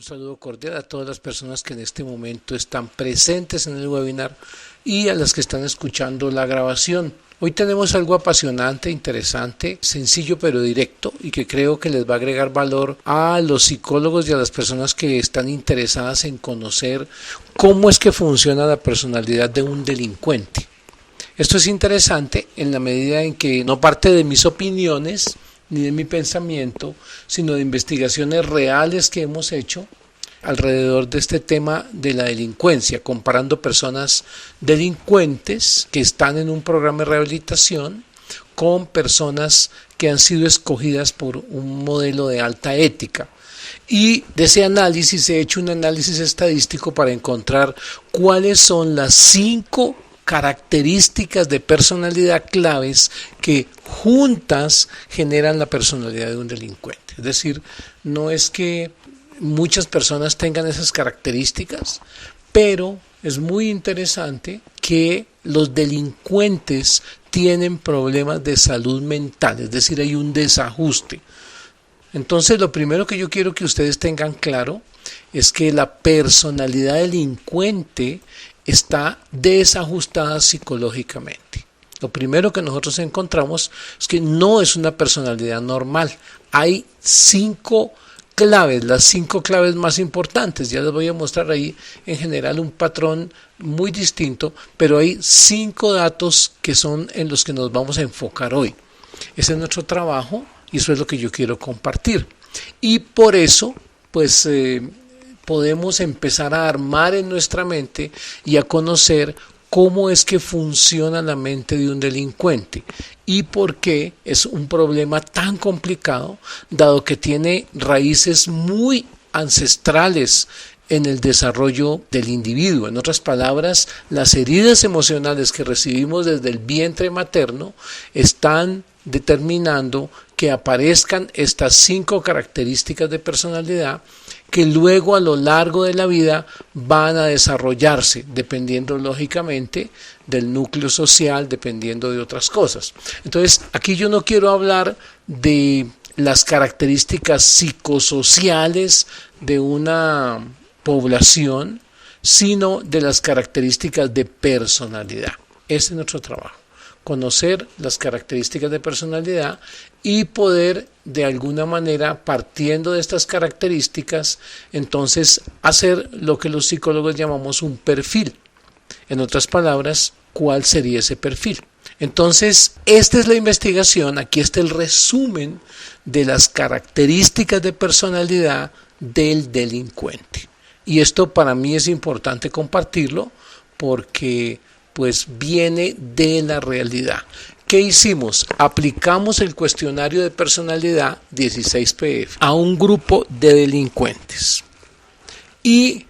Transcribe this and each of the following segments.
saludo cordial a todas las personas que en este momento están presentes en el webinar y a las que están escuchando la grabación. Hoy tenemos algo apasionante, interesante, sencillo pero directo y que creo que les va a agregar valor a los psicólogos y a las personas que están interesadas en conocer cómo es que funciona la personalidad de un delincuente. Esto es interesante en la medida en que no parte de mis opiniones ni de mi pensamiento, sino de investigaciones reales que hemos hecho alrededor de este tema de la delincuencia, comparando personas delincuentes que están en un programa de rehabilitación con personas que han sido escogidas por un modelo de alta ética. Y de ese análisis he hecho un análisis estadístico para encontrar cuáles son las 5 características de personalidad claves que juntas generan la personalidad de un delincuente. Es decir, no es que muchas personas tengan esas características, pero es muy interesante que los delincuentes tienen problemas de salud mental, es decir, hay un desajuste. Entonces, lo primero que yo quiero que ustedes tengan claro es que la personalidad delincuente está desajustada psicológicamente. Lo primero que nosotros encontramos es que no es una personalidad normal. Hay 5 claves, las 5 claves más importantes. Ya les voy a mostrar ahí en general un patrón muy distinto, pero hay 5 datos que son en los que nos vamos a enfocar hoy. Ese es nuestro trabajo y eso es lo que yo quiero compartir. Y por eso, pues podemos empezar a armar en nuestra mente y a conocer cómo es que funciona la mente de un delincuente y por qué es un problema tan complicado, dado que tiene raíces muy ancestrales en el desarrollo del individuo. En otras palabras, las heridas emocionales que recibimos desde el vientre materno están determinando que aparezcan estas 5 características de personalidad que luego a lo largo de la vida van a desarrollarse, dependiendo lógicamente del núcleo social, dependiendo de otras cosas. Entonces, aquí yo no quiero hablar de las características psicosociales de una población, sino de las características de personalidad. Ese es nuestro trabajo. Conocer las características de personalidad y poder de alguna manera, partiendo de estas características, entonces hacer lo que los psicólogos llamamos un perfil. En otras palabras, ¿cuál sería ese perfil? Entonces, esta es la investigación, aquí está el resumen de las características de personalidad del delincuente. Y esto para mí es importante compartirlo porque pues viene de la realidad. ¿Qué hicimos? Aplicamos el cuestionario de personalidad 16PF a un grupo de delincuentes y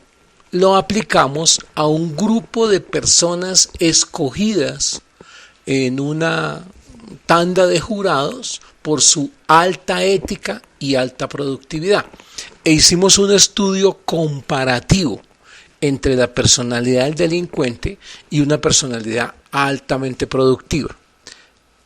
lo aplicamos a un grupo de personas escogidas en una tanda de jurados por su alta ética y alta productividad. E hicimos un estudio comparativo entre la personalidad del delincuente y una personalidad altamente productiva.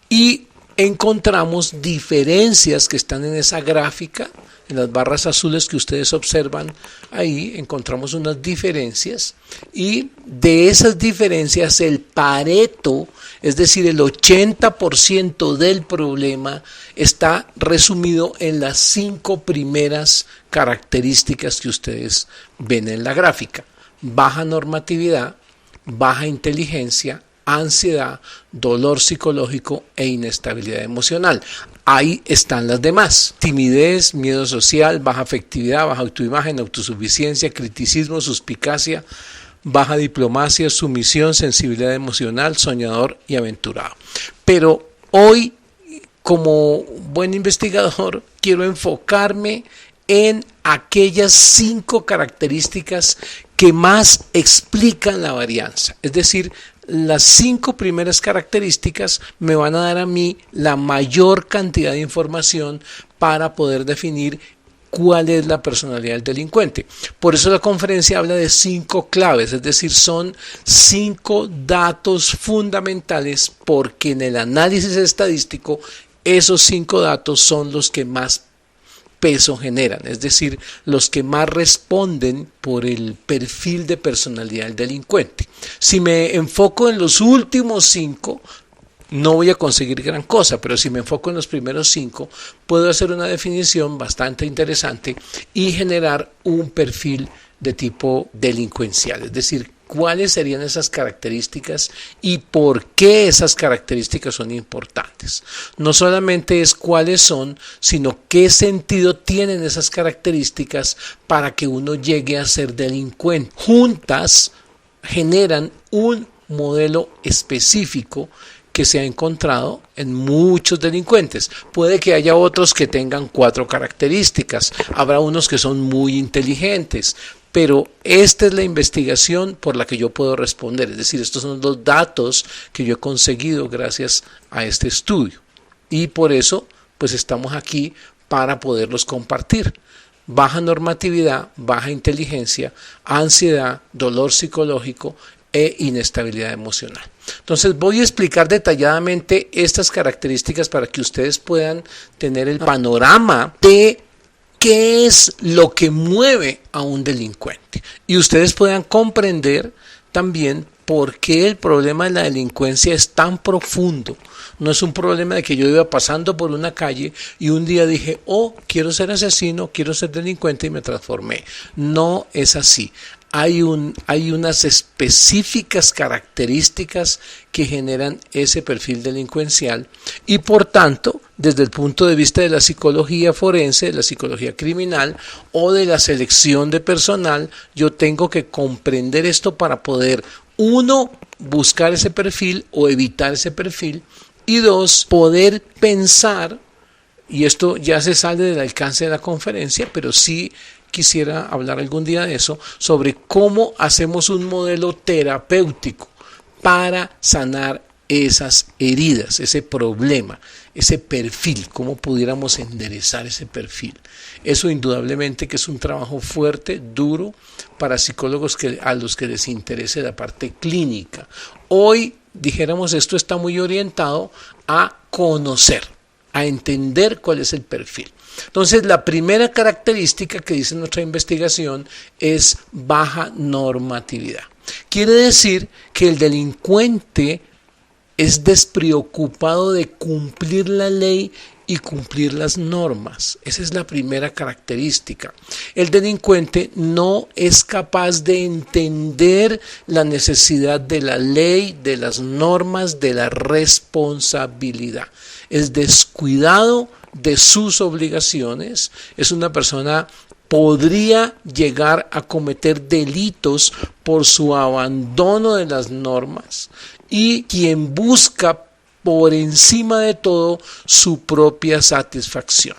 Y encontramos diferencias que están en esa gráfica, en las barras azules que ustedes observan ahí, encontramos unas diferencias y de esas diferencias el Pareto, es decir, el 80% del problema está resumido en las 5 primeras características que ustedes ven en la gráfica. Baja normatividad, baja inteligencia, ansiedad, dolor psicológico e inestabilidad emocional. Ahí están las demás: timidez, miedo social, baja afectividad, baja autoimagen, autosuficiencia, criticismo, suspicacia, baja diplomacia, sumisión, sensibilidad emocional, soñador y aventurado. Pero hoy, como buen investigador, quiero enfocarme en aquellas 5 características que más explican la varianza. Es decir, las 5 primeras características me van a dar a mí la mayor cantidad de información para poder definir cuál es la personalidad del delincuente. Por eso la conferencia habla de 5 claves, es decir, son 5 datos fundamentales, porque en el análisis estadístico esos 5 datos son los que más peso generan, es decir, los que más responden por el perfil de personalidad del delincuente. Si me enfoco en los últimos 5, no voy a conseguir gran cosa, pero si me enfoco en los primeros 5, puedo hacer una definición bastante interesante y generar un perfil de tipo delincuencial, es decir, cuáles serían esas características y por qué esas características son importantes. No solamente es cuáles son, sino qué sentido tienen esas características para que uno llegue a ser delincuente. Juntas generan un modelo específico que se ha encontrado en muchos delincuentes. Puede que haya otros que tengan 4 características, habrá unos que son muy inteligentes, pero esta es la investigación por la que yo puedo responder, es decir, estos son los datos que yo he conseguido gracias a este estudio y por eso pues estamos aquí para poderlos compartir. Baja normatividad, baja inteligencia, ansiedad, dolor psicológico e inestabilidad emocional. Entonces voy a explicar detalladamente estas características para que ustedes puedan tener el panorama de qué es lo que mueve a un delincuente y ustedes puedan comprender también por qué el problema de la delincuencia es tan profundo. No es un problema de que yo iba pasando por una calle y un día dije, oh, quiero ser asesino, quiero ser delincuente y me transformé. No es así. Hay unas específicas características que generan ese perfil delincuencial y por tanto, desde el punto de vista de la psicología forense, de la psicología criminal o de la selección de personal, yo tengo que comprender esto para poder, 1, buscar ese perfil o evitar ese perfil y 2, poder pensar, y esto ya se sale del alcance de la conferencia, pero sí quisiera hablar algún día de eso, sobre cómo hacemos un modelo terapéutico para sanar esas heridas, ese problema, ese perfil, cómo pudiéramos enderezar ese perfil. Eso indudablemente que es un trabajo fuerte, duro, para psicólogos a los que les interese la parte clínica. Hoy, dijéramos, esto está muy orientado a conocer, a entender cuál es el perfil. Entonces, la primera característica que dice nuestra investigación es baja normatividad. Quiere decir que el delincuente es despreocupado de cumplir la ley y cumplir las normas. Esa es la primera característica. El delincuente no es capaz de entender la necesidad de la ley, de las normas, de la responsabilidad. Es descuidado de sus obligaciones, es una persona podría llegar a cometer delitos por su abandono de las normas y quien busca por encima de todo su propia satisfacción.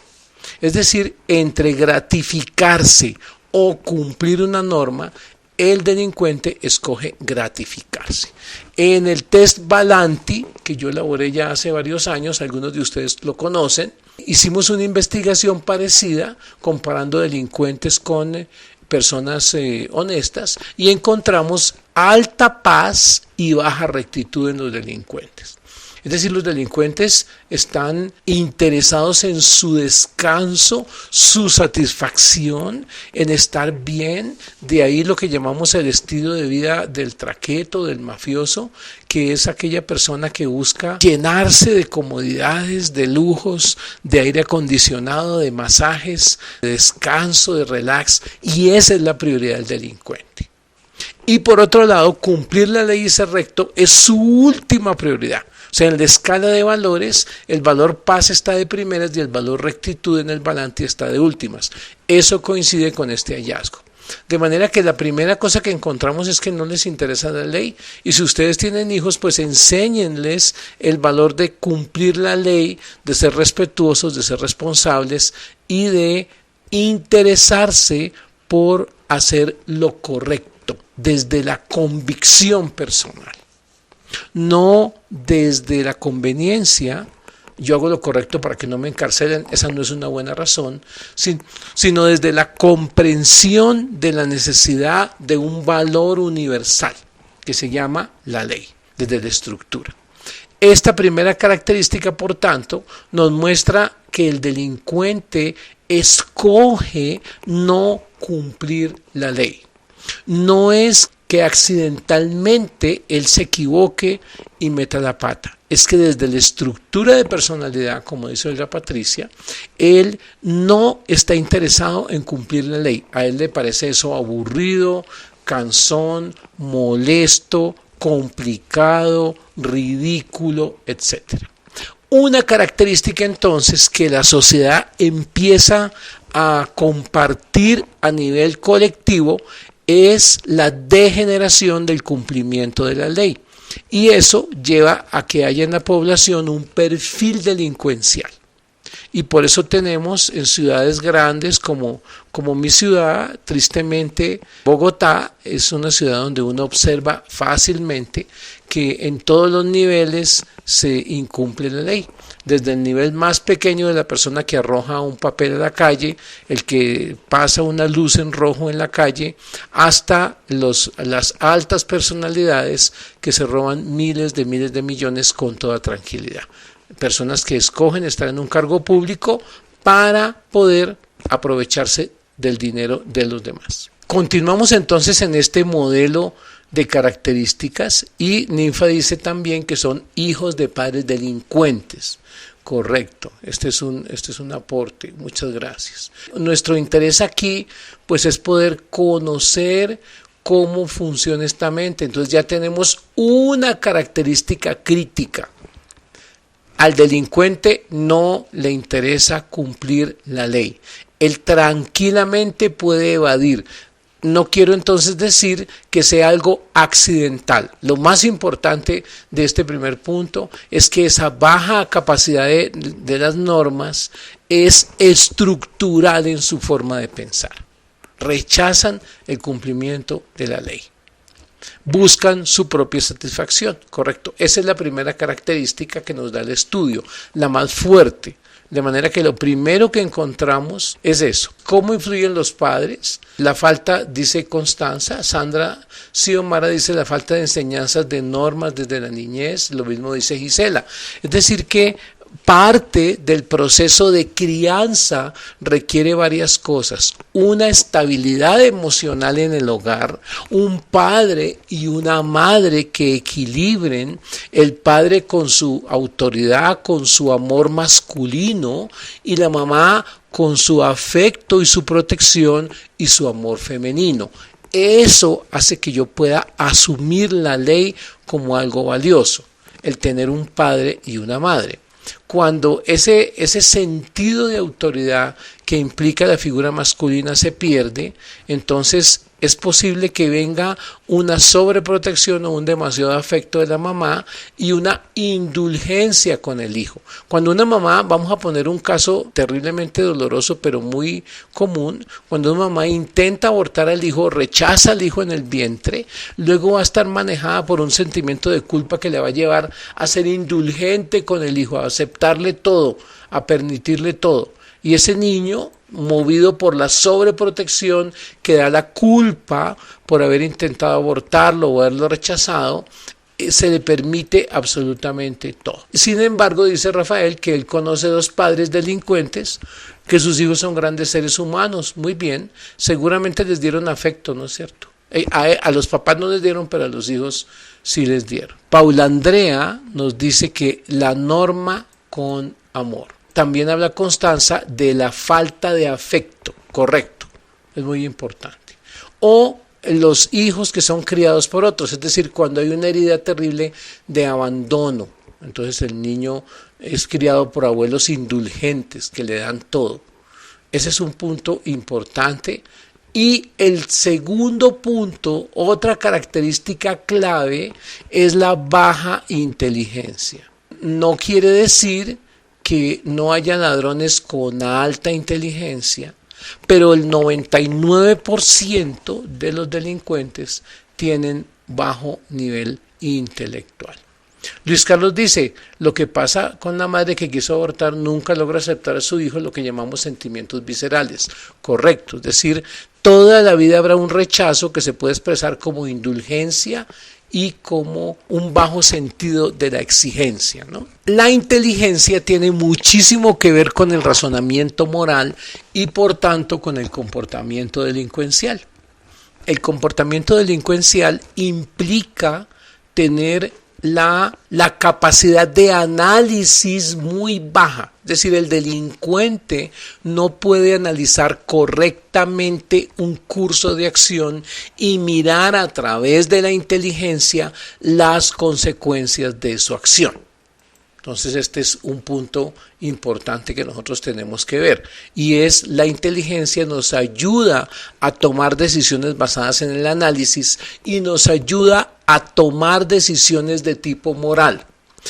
Es decir, entre gratificarse o cumplir una norma, el delincuente escoge gratificarse. En el test Valanti, que yo elaboré ya hace varios años, algunos de ustedes lo conocen, hicimos una investigación parecida comparando delincuentes con personas honestas y encontramos alta paz y baja rectitud en los delincuentes. Es decir, los delincuentes están interesados en su descanso, su satisfacción, en estar bien. De ahí lo que llamamos el estilo de vida del traqueto, del mafioso, que es aquella persona que busca llenarse de comodidades, de lujos, de aire acondicionado, de masajes, de descanso, de relax. Y esa es la prioridad del delincuente. Y por otro lado, cumplir la ley y ser recto es su última prioridad. O sea, en la escala de valores, el valor paz está de primeras y el valor rectitud en el Valanti está de últimas. Eso coincide con este hallazgo. De manera que la primera cosa que encontramos es que no les interesa la ley. Y si ustedes tienen hijos, pues enséñenles el valor de cumplir la ley, de ser respetuosos, de ser responsables y de interesarse por hacer lo correcto desde la convicción personal. No desde la conveniencia, yo hago lo correcto para que no me encarcelen, esa no es una buena razón, sino desde la comprensión de la necesidad de un valor universal que se llama la ley, desde la estructura. Esta primera característica, por tanto, nos muestra que el delincuente escoge no cumplir la ley. No es que accidentalmente él se equivoque y meta la pata. Es que desde la estructura de personalidad, como dice Olga Patricia, él no está interesado en cumplir la ley. A él le parece eso aburrido, cansón, molesto, complicado, ridículo, etc. Una característica entonces que la sociedad empieza a compartir a nivel colectivo es la degeneración del cumplimiento de la ley. Y eso lleva a que haya en la población un perfil delincuencial. Y por eso tenemos en ciudades grandes como mi ciudad, tristemente Bogotá es una ciudad donde uno observa fácilmente que en todos los niveles se incumple la ley. Desde el nivel más pequeño de la persona que arroja un papel a la calle, el que pasa una luz en rojo en la calle, hasta las altas personalidades que se roban miles de millones con toda tranquilidad. Personas que escogen estar en un cargo público para poder aprovecharse del dinero de los demás. Continuamos entonces en este modelo de características y Ninfa dice también que son hijos de padres delincuentes. Correcto, este es un aporte, muchas gracias. Nuestro interés aquí pues es poder conocer cómo funciona esta mente. Entonces ya tenemos una característica crítica. Al delincuente no le interesa cumplir la ley. Él tranquilamente puede evadir. No quiero entonces decir que sea algo accidental. Lo más importante de este primer punto es que esa baja capacidad de las normas es estructural en su forma de pensar. Rechazan el cumplimiento de la ley. Buscan su propia satisfacción, correcto. Esa es la primera característica que nos da el estudio, la más fuerte. De manera que lo primero que encontramos es eso. ¿Cómo influyen los padres? La falta, dice Constanza, Sandra Xiomara dice la falta de enseñanzas de normas desde la niñez, lo mismo dice Gisela. Es decir que parte del proceso de crianza requiere varias cosas. Una estabilidad emocional en el hogar, un padre y una madre que equilibren, el padre con su autoridad, con su amor masculino y la mamá con su afecto y su protección y su amor femenino. Eso hace que yo pueda asumir la ley como algo valioso, el tener un padre y una madre. Cuando ese sentido de autoridad que implica la figura masculina se pierde, entonces es posible que venga una sobreprotección o un demasiado afecto de la mamá y una indulgencia con el hijo. Cuando una mamá, vamos a poner un caso terriblemente doloroso pero muy común, cuando una mamá intenta abortar al hijo, rechaza al hijo en el vientre, luego va a estar manejada por un sentimiento de culpa que le va a llevar a ser indulgente con el hijo, a aceptarle todo, a permitirle todo. Y ese niño, movido por la sobreprotección que da la culpa por haber intentado abortarlo o haberlo rechazado, se le permite absolutamente todo. Sin embargo, dice Rafael que él conoce dos padres delincuentes, que sus hijos son grandes seres humanos. Muy bien, seguramente les dieron afecto, ¿no es cierto? A los papás no les dieron, pero a los hijos sí les dieron. Paula Andrea nos dice que la norma con amor. También habla Constanza de la falta de afecto, correcto, es muy importante. O los hijos que son criados por otros, es decir, cuando hay una herida terrible de abandono, entonces el niño es criado por abuelos indulgentes que le dan todo. Ese es un punto importante. Y el segundo punto, otra característica clave, es la baja inteligencia. No quiere decir que no haya ladrones con alta inteligencia, pero el 99% de los delincuentes tienen bajo nivel intelectual. Luis Carlos dice, lo que pasa con la madre que quiso abortar nunca logra aceptar a su hijo, lo que llamamos sentimientos viscerales. Correcto, es decir, toda la vida habrá un rechazo que se puede expresar como indulgencia y como un bajo sentido de la exigencia, ¿no? La inteligencia tiene muchísimo que ver con el razonamiento moral y por tanto con el comportamiento delincuencial. El comportamiento delincuencial implica tener la capacidad de análisis muy baja. Es decir, el delincuente no puede analizar correctamente un curso de acción y mirar a través de la inteligencia las consecuencias de su acción. Entonces este es un punto importante que nosotros tenemos que ver, y es la inteligencia nos ayuda a tomar decisiones basadas en el análisis y nos ayuda a tomar decisiones de tipo moral.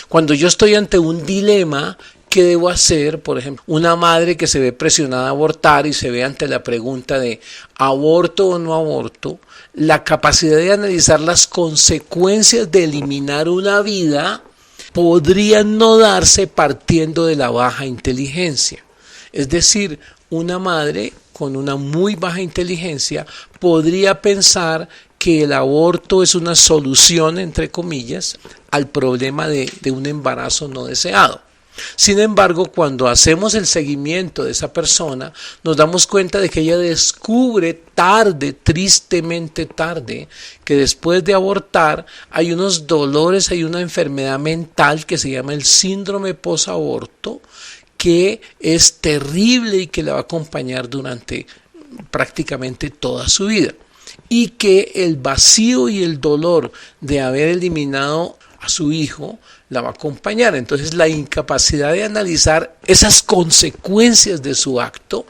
Cuando yo estoy ante un dilema, ¿qué debo hacer? Por ejemplo, una madre que se ve presionada a abortar y se ve ante la pregunta de ¿aborto o no aborto? La capacidad de analizar las consecuencias de eliminar una vida podría no darse partiendo de la baja inteligencia. Es decir, una madre con una muy baja inteligencia podría pensar que el aborto es una solución, entre comillas, al problema de un embarazo no deseado. Sin embargo, cuando hacemos el seguimiento de esa persona, nos damos cuenta de que ella descubre tarde, tristemente tarde, que después de abortar hay unos dolores, hay una enfermedad mental que se llama el síndrome posaborto, que es terrible y que la va a acompañar durante prácticamente toda su vida. Y que el vacío y el dolor de haber eliminado a su hijo la va a acompañar. Entonces la incapacidad de analizar esas consecuencias de su acto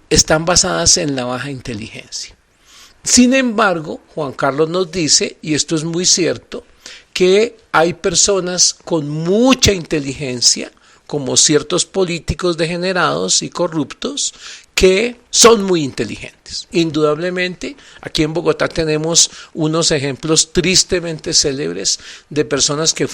están basadas en la baja inteligencia. Sin embargo, Juan Carlos nos dice, y esto es muy cierto, que hay personas con mucha inteligencia, como ciertos políticos degenerados y corruptos, que son muy inteligentes. Indudablemente, aquí en Bogotá tenemos unos ejemplos tristemente célebres de personas que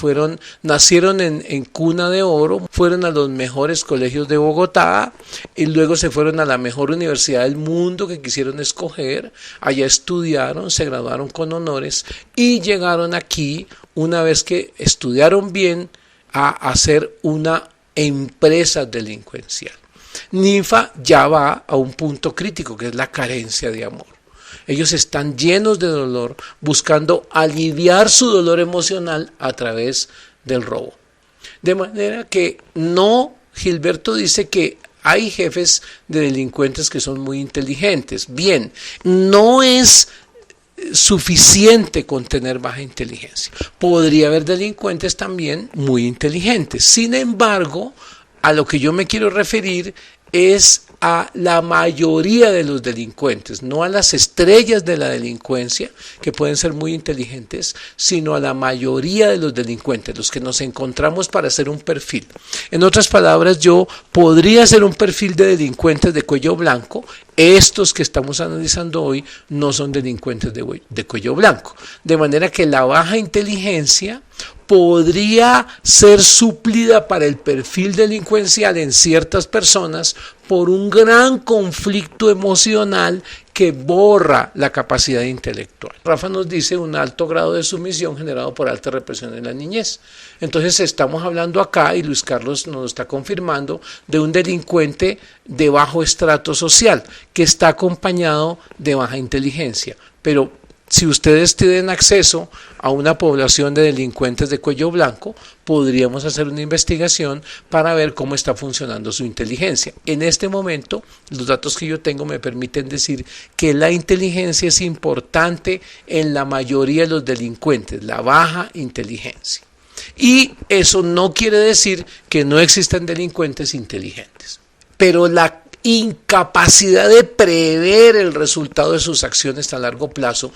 nacieron en cuna de oro, fueron a los mejores colegios de Bogotá y luego se fueron a la mejor universidad del mundo que quisieron escoger, allá estudiaron, se graduaron con honores y llegaron aquí, una vez que estudiaron bien, a hacer una empresa delincuencial. Ninfa ya va a un punto crítico, que es la carencia de amor. Ellos están llenos de dolor, buscando aliviar su dolor emocional a través del robo. De manera que Gilberto dice que hay jefes de delincuentes que son muy inteligentes. Bien, no es suficiente con tener baja inteligencia. Podría haber delincuentes también muy inteligentes. Sin embargo, a lo que yo me quiero referir es a la mayoría de los delincuentes, no a las estrellas de la delincuencia, que pueden ser muy inteligentes, sino a la mayoría de los delincuentes, los que nos encontramos para hacer un perfil. En otras palabras, yo podría hacer un perfil de delincuentes de cuello blanco. Estos que estamos analizando hoy no son delincuentes de cuello blanco. De manera que la baja inteligencia podría ser suplida para el perfil delincuencial en ciertas personas por un gran conflicto emocional que borra la capacidad intelectual. Rafa nos dice un alto grado de sumisión generado por alta represión en la niñez. Entonces estamos hablando acá, y Luis Carlos nos lo está confirmando, de un delincuente de bajo estrato social que está acompañado de baja inteligencia. Pero si ustedes tienen acceso a una población de delincuentes de cuello blanco, podríamos hacer una investigación para ver cómo está funcionando su inteligencia. En este momento, los datos que yo tengo me permiten decir que la inteligencia es importante en la mayoría de los delincuentes, la baja inteligencia. Y eso no quiere decir que no existan delincuentes inteligentes, pero la incapacidad de prever el resultado de sus acciones a largo plazo,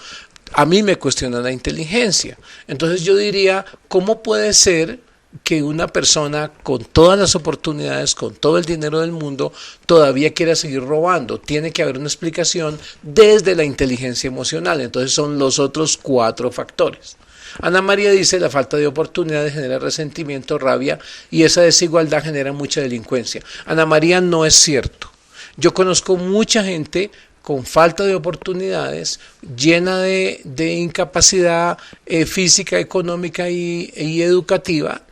a mí me cuestiona la inteligencia. Entonces yo diría, ¿cómo puede ser que una persona con todas las oportunidades, con todo el dinero del mundo, todavía quiera seguir robando? Tiene que haber una explicación desde la inteligencia emocional. Entonces son los otros 4 factores. Ana María dice, la falta de oportunidades genera resentimiento, rabia y esa desigualdad genera mucha delincuencia. Ana María, no es cierto. Yo conozco mucha gente con falta de oportunidades, llena de incapacidad física, económica y educativa,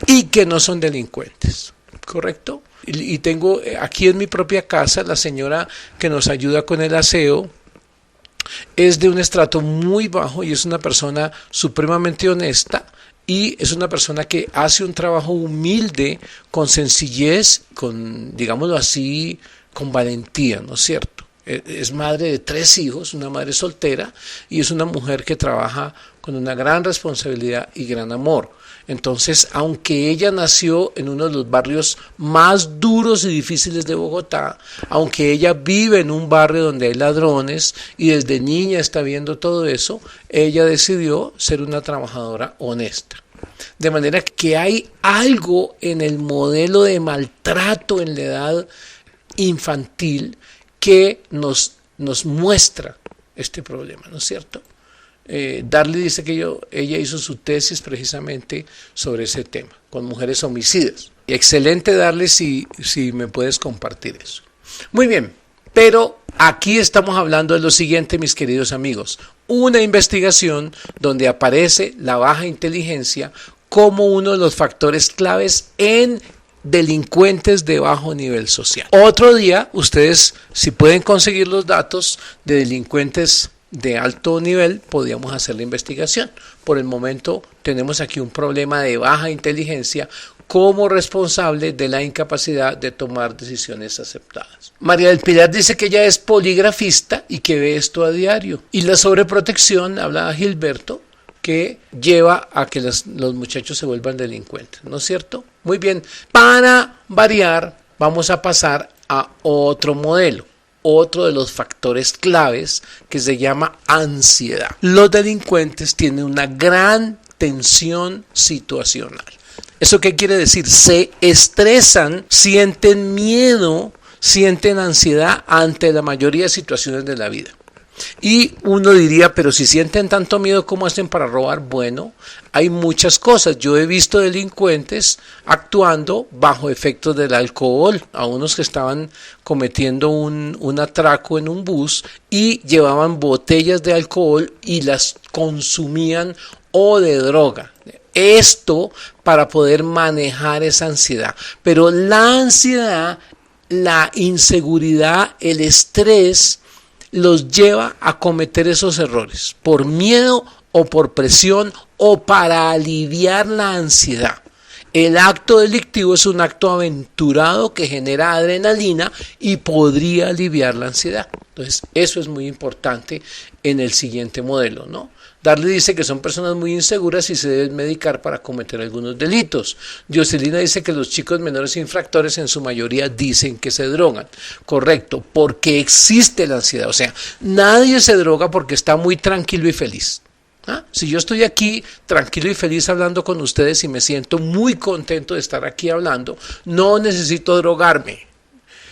y que no son delincuentes, ¿correcto? Y tengo aquí en mi propia casa la señora que nos ayuda con el aseo, es de un estrato muy bajo y es una persona supremamente honesta y es una persona que hace un trabajo humilde, con sencillez, con, digámoslo así, con valentía, ¿no es cierto? Es madre de 3 hijos, una madre soltera y es una mujer que trabaja con una gran responsabilidad y gran amor. Entonces, aunque ella nació en uno de los barrios más duros y difíciles de Bogotá, aunque ella vive en un barrio donde hay ladrones y desde niña está viendo todo eso, ella decidió ser una trabajadora honesta. De manera que hay algo en el modelo de maltrato en la edad infantil que nos muestra este problema, ¿no es cierto? Darly dice que ella hizo su tesis precisamente sobre ese tema, con mujeres homicidas. Excelente, Darly, si me puedes compartir eso. Muy bien, pero aquí estamos hablando de lo siguiente, mis queridos amigos. Una investigación donde aparece la baja inteligencia como uno de los factores claves en delincuentes de bajo nivel social. Otro día, ustedes, si pueden conseguir los datos de delincuentes de alto nivel, podríamos hacer la investigación. Por el momento tenemos aquí un problema de baja inteligencia como responsable de la incapacidad de tomar decisiones aceptadas. María del Pilar dice que ella es poligrafista y que ve esto a diario. Y la sobreprotección, habla Gilberto, que lleva a que los muchachos se vuelvan delincuentes, ¿no es cierto? Muy bien, para variar vamos a pasar a otro modelo, otro de los factores claves que se llama ansiedad. Los delincuentes tienen una gran tensión situacional. ¿Eso qué quiere decir? Se estresan, sienten miedo, sienten ansiedad ante la mayoría de situaciones de la vida. Y uno diría, pero si sienten tanto miedo, ¿cómo hacen para robar? Bueno, hay muchas cosas. Yo he visto delincuentes actuando bajo efectos del alcohol, a unos que estaban cometiendo un atraco en un bus y llevaban botellas de alcohol y las consumían o de droga. Esto para poder manejar esa ansiedad. Pero la ansiedad, la inseguridad, el estrés los lleva a cometer esos errores por miedo o por presión o para aliviar la ansiedad. El acto delictivo es un acto aventurado que genera adrenalina y podría aliviar la ansiedad. Entonces, eso es muy importante en el siguiente modelo, ¿no? Darly dice que son personas muy inseguras y se deben medicar para cometer algunos delitos. Dioselina dice que los chicos menores infractores en su mayoría dicen que se drogan. Correcto, porque existe la ansiedad. O sea, nadie se droga porque está muy tranquilo y feliz. ¿Ah? Si yo estoy aquí tranquilo y feliz hablando con ustedes y me siento muy contento de estar aquí hablando, no necesito drogarme.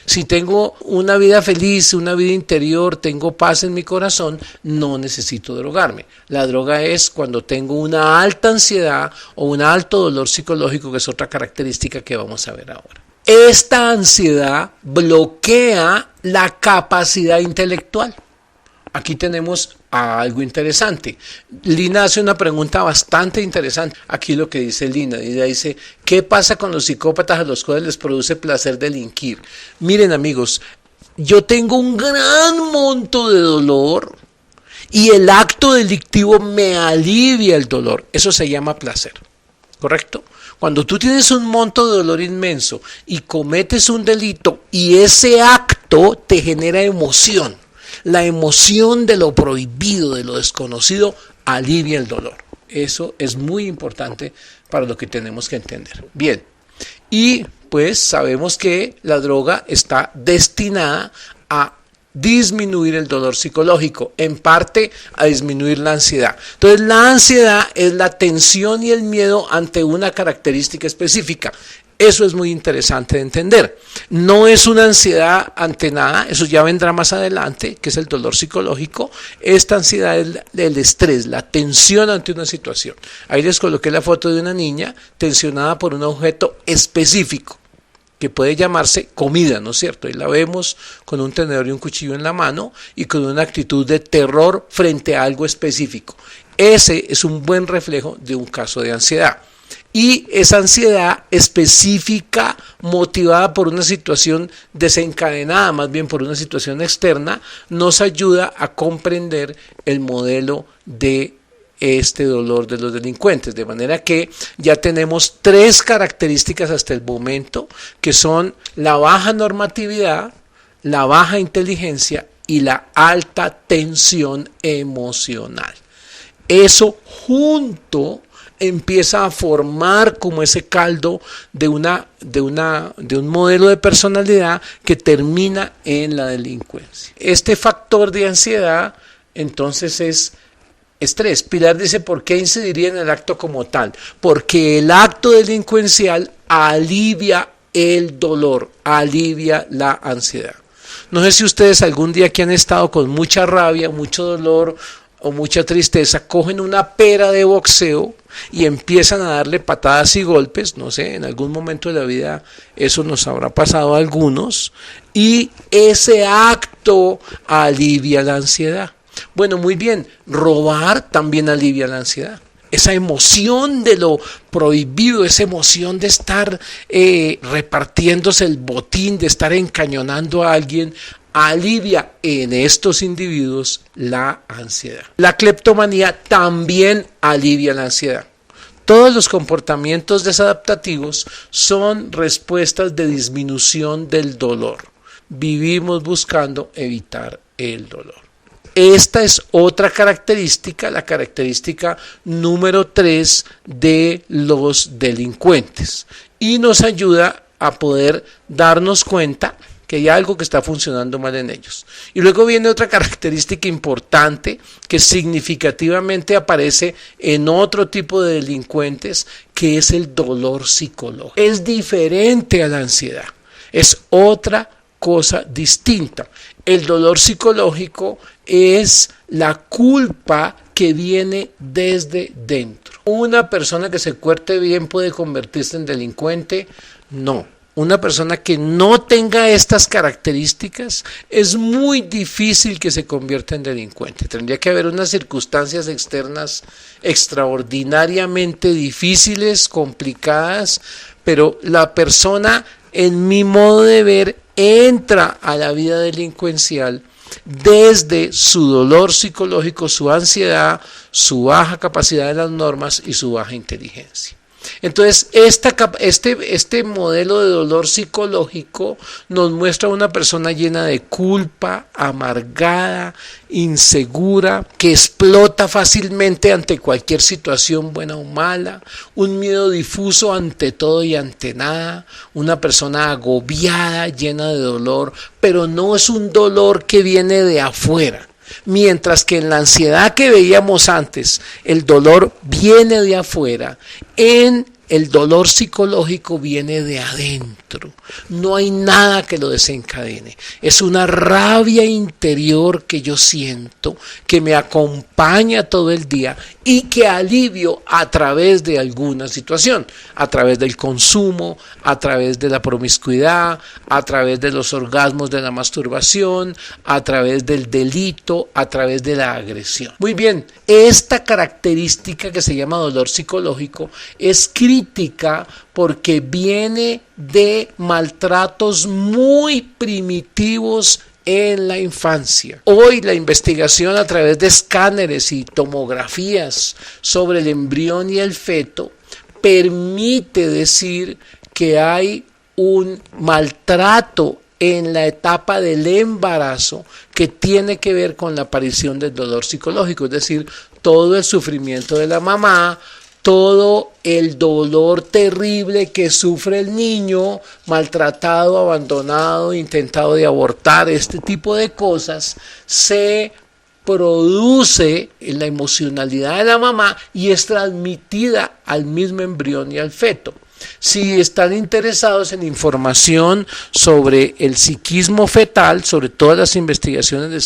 Si tengo una vida feliz, una vida interior, tengo paz en mi corazón, no necesito drogarme. La droga es cuando tengo una alta ansiedad o un alto dolor psicológico, que es otra característica que vamos a ver ahora. Esta ansiedad bloquea la capacidad intelectual. Aquí tenemos algo interesante. Lina hace una pregunta bastante interesante. Aquí lo que dice Lina, ella dice, ¿qué pasa con los psicópatas a los cuales les produce placer delinquir? Miren, amigos, yo tengo un gran monto de dolor y el acto delictivo me alivia el dolor. Eso se llama placer, ¿correcto? Cuando tú tienes un monto de dolor inmenso y cometes un delito y ese acto te genera emoción, la emoción de lo prohibido, de lo desconocido, alivia el dolor. Eso es muy importante para lo que tenemos que entender. Bien, y pues sabemos que la droga está destinada a disminuir el dolor psicológico, en parte a disminuir la ansiedad. Entonces la ansiedad es la tensión y el miedo ante una característica específica. Eso es muy interesante de entender. No es una ansiedad ante nada, eso ya vendrá más adelante, que es el dolor psicológico. Esta ansiedad es el estrés, la tensión ante una situación. Ahí les coloqué la foto de una niña tensionada por un objeto específico, que puede llamarse comida, ¿no es cierto? Y la vemos con un tenedor y un cuchillo en la mano y con una actitud de terror frente a algo específico. Ese es un buen reflejo de un caso de ansiedad. Y esa ansiedad específica, motivada por una situación desencadenada, más bien por una situación externa, nos ayuda a comprender el modelo de este dolor de los delincuentes. De manera que ya tenemos 3 características hasta el momento, que son la baja normatividad, la baja inteligencia y la alta tensión emocional. Eso junto empieza a formar como ese caldo de un modelo de personalidad que termina en la delincuencia. Este factor de ansiedad entonces es estrés. Pilar dice, ¿por qué incidiría en el acto como tal? Porque el acto delincuencial alivia el dolor, alivia la ansiedad. No sé si ustedes algún día que han estado con mucha rabia, mucho dolor o mucha tristeza, cogen una pera de boxeo y empiezan a darle patadas y golpes, no sé, en algún momento de la vida eso nos habrá pasado a algunos, y ese acto alivia la ansiedad. Bueno, muy bien, robar también alivia la ansiedad. Esa emoción de lo prohibido, esa emoción de estar repartiéndose el botín, de estar encañonando a alguien, alivia en estos individuos la ansiedad. La cleptomanía también alivia la ansiedad. Todos los comportamientos desadaptativos son respuestas de disminución del dolor. Vivimos buscando evitar el dolor. Esta es otra característica, la característica número 3 de los delincuentes. Y nos ayuda a poder darnos cuenta que hay algo que está funcionando mal en ellos. Y luego viene otra característica importante que significativamente aparece en otro tipo de delincuentes, que es el dolor psicológico. Es diferente a la ansiedad, es otra cosa distinta. El dolor psicológico es la culpa que viene desde dentro. ¿Una persona que se cuerte bien puede convertirse en delincuente? No. Una persona que no tenga estas características es muy difícil que se convierta en delincuente. Tendría que haber unas circunstancias externas extraordinariamente difíciles, complicadas, pero la persona, en mi modo de ver, entra a la vida delincuencial desde su dolor psicológico, su ansiedad, su baja capacidad de las normas y su baja inteligencia. Entonces, este modelo de dolor psicológico nos muestra a una persona llena de culpa, amargada, insegura, que explota fácilmente ante cualquier situación buena o mala, un miedo difuso ante todo y ante nada, una persona agobiada, llena de dolor, pero no es un dolor que viene de afuera. Mientras que en la ansiedad que veíamos antes, el dolor viene de afuera, en el dolor psicológico viene de adentro. No hay nada que lo desencadene. Es una rabia interior que yo siento, que me acompaña todo el día y que alivio a través de alguna situación, a través del consumo, a través de la promiscuidad, a través de los orgasmos de la masturbación, a través del delito, a través de la agresión. Muy bien, esta característica que se llama dolor psicológico es crítica porque viene de maltratos muy primitivos en la infancia. Hoy la investigación a través de escáneres y tomografías sobre el embrión y el feto permite decir que hay un maltrato en la etapa del embarazo que tiene que ver con la aparición del dolor psicológico, es decir, todo el sufrimiento de la mamá, todo el dolor terrible que sufre el niño, maltratado, abandonado, intentado de abortar, este tipo de cosas, se produce en la emocionalidad de la mamá y es transmitida al mismo embrión y al feto. Si están interesados en información sobre el psiquismo fetal, sobre todas las investigaciones del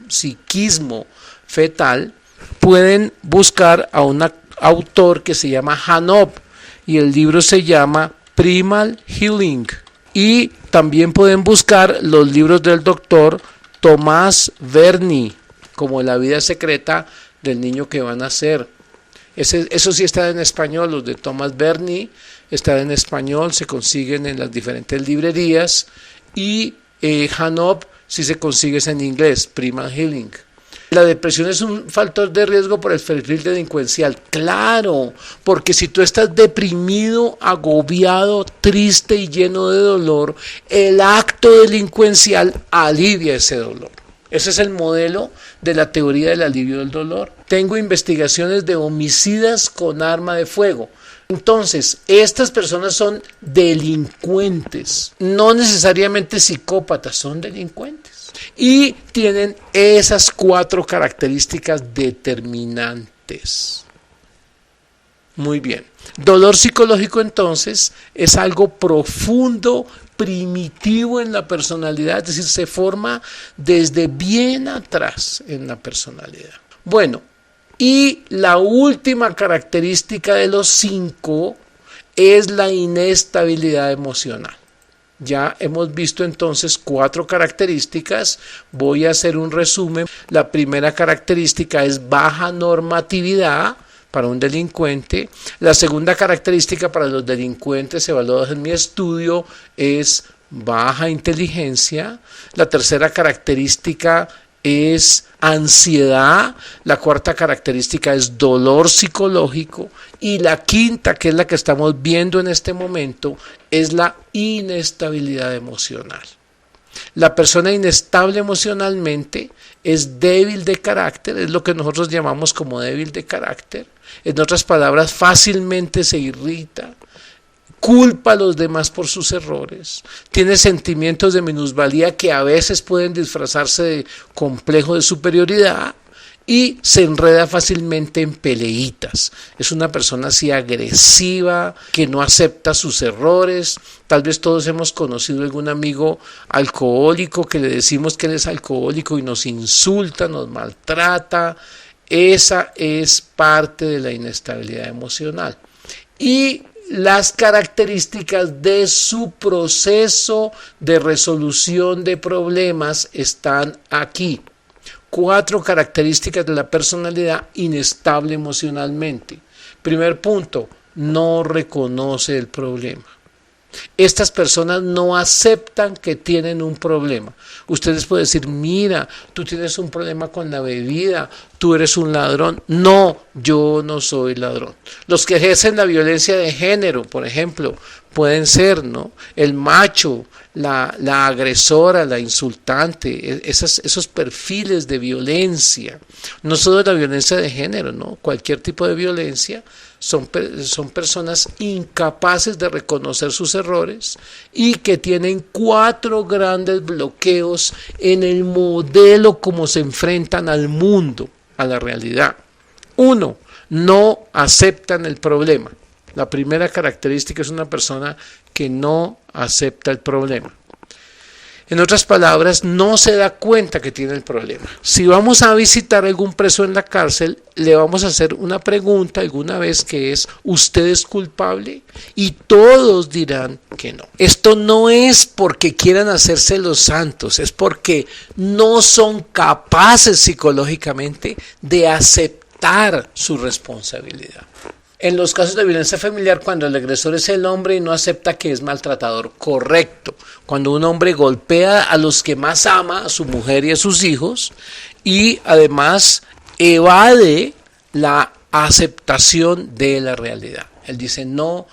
psiquismo fetal, pueden buscar a un autor que se llama Hanob y el libro se llama Primal Healing. Y también pueden buscar los libros del doctor Tomás Berni, como La vida secreta del niño que va a nacer. Eso sí está en español, los de Tomás Berni están en español, se consiguen en las diferentes librerías, y Hanob sí se consigue en inglés, Primal Healing. La depresión es un factor de riesgo por el perfil delincuencial. Claro, porque si tú estás deprimido, agobiado, triste y lleno de dolor, el acto delincuencial alivia ese dolor. Ese es el modelo de la teoría del alivio del dolor. Tengo investigaciones de homicidas con arma de fuego. Entonces, estas personas son delincuentes, no necesariamente psicópatas, son delincuentes. Y tienen esas 4 características determinantes. Muy bien. Dolor psicológico entonces es algo profundo, primitivo en la personalidad, es decir, se forma desde bien atrás en la personalidad. Bueno, y la última característica de los 5 es la inestabilidad emocional. Ya hemos visto entonces 4 características, voy a hacer un resumen. La primera característica es baja normatividad para un delincuente. La segunda característica para los delincuentes evaluados en mi estudio es baja inteligencia. La tercera característica es ansiedad, la cuarta característica es dolor psicológico y la quinta, que es la que estamos viendo en este momento, es la inestabilidad emocional. La persona inestable emocionalmente es débil de carácter, es lo que nosotros llamamos como débil de carácter. En otras palabras, fácilmente se irrita, culpa a los demás por sus errores, tiene sentimientos de minusvalía que a veces pueden disfrazarse de complejo de superioridad y se enreda fácilmente en peleitas. Es una persona así agresiva, que no acepta sus errores. Tal vez todos hemos conocido algún amigo alcohólico que le decimos que él es alcohólico y nos insulta, nos maltrata. Esa es parte de la inestabilidad emocional. Y las características de su proceso de resolución de problemas están aquí. 4 características de la personalidad inestable emocionalmente. Primer punto, no reconoce el problema. Estas personas no aceptan que tienen un problema. Ustedes pueden decir, mira, tú tienes un problema con la bebida, tú eres un ladrón. No, yo no soy ladrón. Los que ejercen la violencia de género, por ejemplo, pueden ser, ¿no?, el macho, la agresora, la insultante, esos perfiles de violencia. No solo la violencia de género, ¿no?, cualquier tipo de violencia. Son personas incapaces de reconocer sus errores y que tienen 4 grandes bloqueos en el modelo como se enfrentan al mundo, a la realidad. 1, no aceptan el problema. La primera característica es una persona que no acepta el problema. En otras palabras, no se da cuenta que tiene el problema. Si vamos a visitar a algún preso en la cárcel, le vamos a hacer una pregunta alguna vez que es, ¿usted es culpable? Y todos dirán que no. Esto no es porque quieran hacerse los santos, es porque no son capaces psicológicamente de aceptar su responsabilidad. En los casos de violencia familiar, cuando el agresor es el hombre y no acepta que es maltratador, correcto. Cuando un hombre golpea a los que más ama, a su mujer y a sus hijos, y además evade la aceptación de la realidad. Él dice, no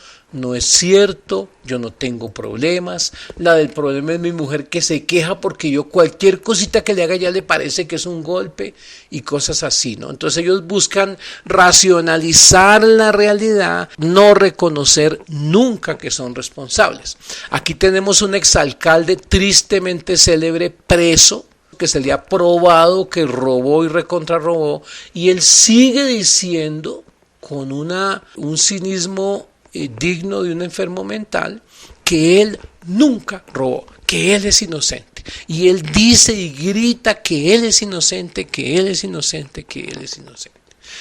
es cierto, yo no tengo problemas, la del problema es mi mujer que se queja porque yo cualquier cosita que le haga ya le parece que es un golpe y cosas así, ¿no? Entonces ellos buscan racionalizar la realidad, no reconocer nunca que son responsables. Aquí tenemos un exalcalde tristemente célebre preso, que se le ha probado que robó y recontrarrobó, y él sigue diciendo con un cinismo digno de un enfermo mental, que él nunca robó, que él es inocente. Y él dice y grita que él es inocente, que él es inocente, que él es inocente.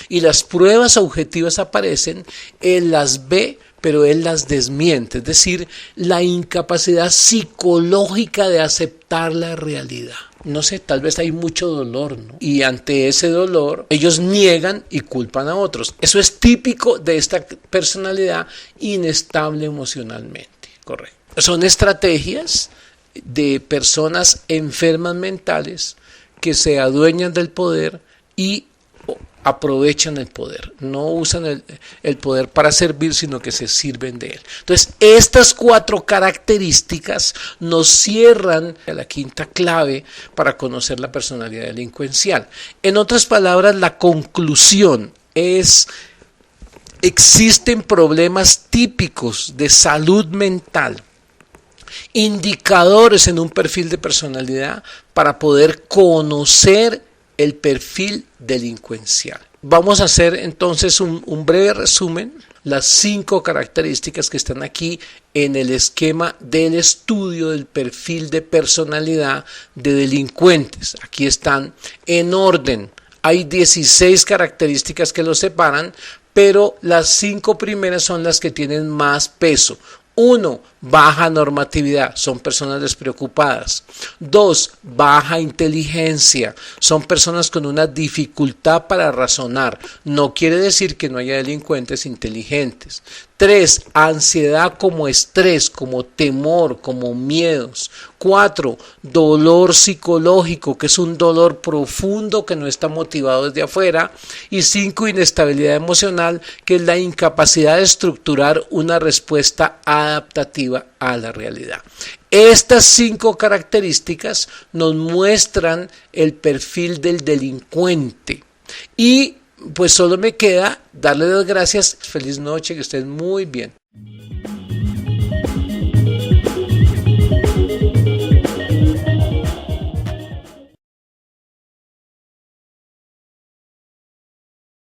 Y las pruebas objetivas aparecen, él las ve, pero él las desmiente, es decir, la incapacidad psicológica de aceptar la realidad. No sé, tal vez hay mucho dolor, ¿no? Y ante ese dolor, ellos niegan y culpan a otros. Eso es típico de esta personalidad inestable emocionalmente, correcto. Son estrategias de personas enfermas mentales que se adueñan del poder y aprovechan el poder, no usan el poder para servir, sino que se sirven de él. Entonces, estas 4 características nos cierran a la quinta clave para conocer la personalidad delincuencial. En otras palabras, la conclusión es: existen problemas típicos de salud mental, indicadores en un perfil de personalidad para poder conocer el perfil delincuencial. Vamos a hacer entonces un breve resumen, las 5 características que están aquí en el esquema del estudio del perfil de personalidad de delincuentes. Aquí están en orden. Hay 16 características que los separan, pero las 5 primeras son las que tienen más peso. 1. Baja normatividad, son personas despreocupadas. 2. Baja inteligencia, son personas con una dificultad para razonar. No quiere decir que no haya delincuentes inteligentes. 3. Ansiedad como estrés, como temor, como miedos. 4. Dolor psicológico, que es un dolor profundo que no está motivado desde afuera. Y 5. Inestabilidad emocional, que es la incapacidad de estructurar una respuesta adaptativa a la realidad. Estas 5 características nos muestran el perfil del delincuente. Y pues solo me queda darle las gracias. Feliz noche, que estén muy bien.